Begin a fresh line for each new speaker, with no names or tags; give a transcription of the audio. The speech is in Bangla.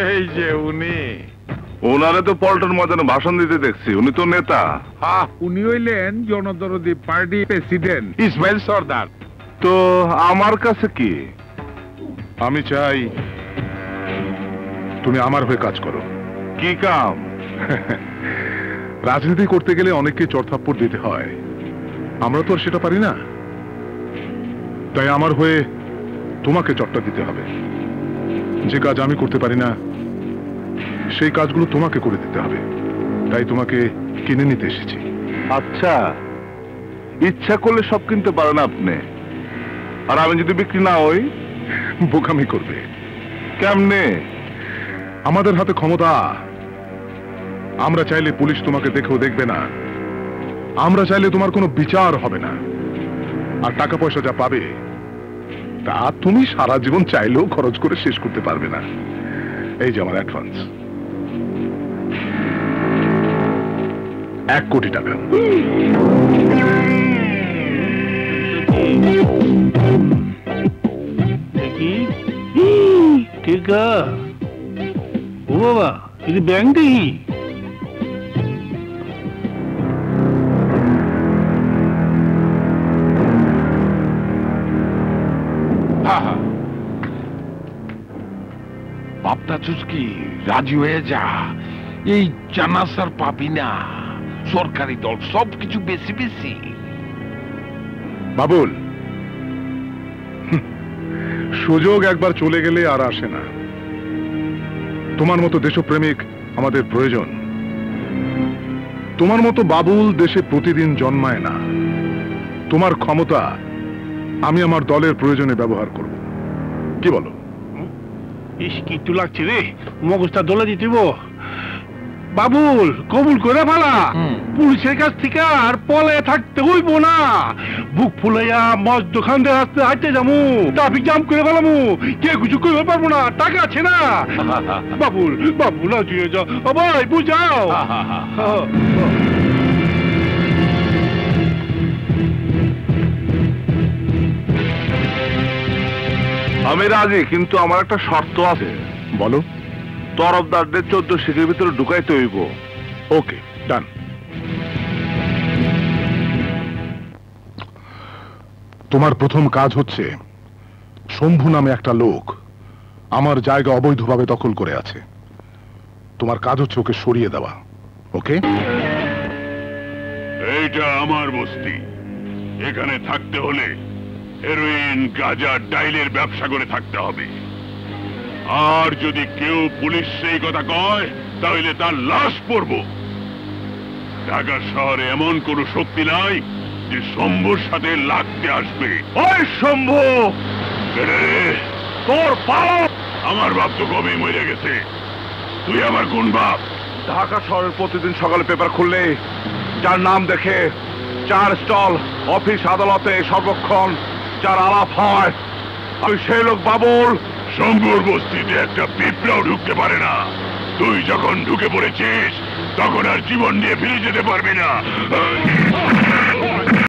এই যে উনি,
ওনারে তো পল্টন ময়দানে ভাষণ দিতে দেখছি, উনি তো নেতা।
উনি হইলেন জনদরদি পার্টি প্রেসিডেন্ট ইসমাইল সর্দার।
তো আমার কাছে কি?
আমি চাই তুমি আমার হয়ে কাজ করো।
কি কাম?
রাজনীতি করতে গেলে অনেককে চড়থাপ্পড় দিতে হয়, আমরা তো আর সেটা পারি না। তাই আমার হয়ে তোমাকে চট্টা দিতে হবে। যে কাজ আমি করতে পারি না সেই কাজগুলো তোমাকে করে দিতে হবে। তাই তোমাকে কিনে নিতে এসেছি।
আচ্ছা, ইচ্ছা করলে সব কিনতে পারেন আপনি, আর আমি যদি বিক্রি না হই?
বোকামি করবে।
কেমনে?
আমাদের হাতে ক্ষমতা। আমরা চাইলে পুলিশ তোমাকে দেখেও দেখবে না, আমরা চাইলে তোমার কোনো বিচার হবে না, আর টাকা পয়সা যা পাবে তা তুমি সারা জীবন চাইলেও খরচ করে শেষ করতে পারবে না। এই যে আমার অ্যাডভান্স 1 কোটি টাকা।
ও বাবা, এটা ব্যাংক দেখি।
বাপটা চুস্কি রাজি হয়ে যা, এই জানাসার পাবি না। সরকারি দল সবকিছু বেশি বেশি।
বাবুল, সুযোগ একবার চলে গেলে আর আসে না। তোমার মতো দেশপ্রেমিক আমাদের প্রয়োজন। তোমার মতো বাবুল দেশে প্রতিদিন জন্মায় না। তোমার ক্ষমতা আমি আমার দলের প্রয়োজনে ব্যবহার করব। কি বলো?
ইস, কিট্টু লাগছে রে, মগজটা দলে দিতেব। বাবুল, কবুল করে ফেলা। পুলিশের কাছ থেকে আর পলে থাকতে হইব না। বুক ফুলাইয়া মজ দোকান দিয়ে আসতে হাঁটতে যাবো, ট্রাফিক জাম করে ফেলামু, কে কিছু করতে পারবো না, টাকা আছে না। বাবুল, বাবুল রাজি হয়ে যাও। ও ভাই, বুঝাও।
আমি রাজি, কিন্তু আমার একটা শর্ত আছে।
বলো।
তরফদারদের 14 শিখের ভিতরে ঢুকাইতে হইব।
ওকে, ডান। তোমার প্রথম কাজ হচ্ছে, শম্ভু নামে একটা লোক আমার জায়গা অবৈধভাবে দখল করে আছে। তোমার কাজ হচ্ছে ওকে সরিয়ে দেওয়া। ওকে?
এইটা আমার বস্তি। এখানে থাকতে হলে হেরোইন, গাঁজা, ডাইলের ব্যবসা করে থাকতে হবে। আর যদি কেউ পুলিশ সেই কথা কয়, তাহলে তার লাশ পড়ব। ঢাকা শহরে এমন কোন শক্তি নাই যে শম্ভুর সাথে লাগতে আসবে।
ওই শম্ভু,
তোর বাপ! আমার বাপ তো কবেই মরে গেছে। তুই আমার কোন বাপ?
ঢাকা শহরের প্রতিদিন সকালে পেপার খুললে যার নাম দেখে, যার স্টল অফিস আদালতে সর্বক্ষণ যার আলাপ হয়, আমি সেই লোক বাবুল।
শম্ভুর বস্তিতে একটা পিঁপড়াও ঢুকতে পারে না। তুই যখন ঢুকে পড়েছিস, তখন আর জীবন নিয়ে ফিরে যেতে পারবি না।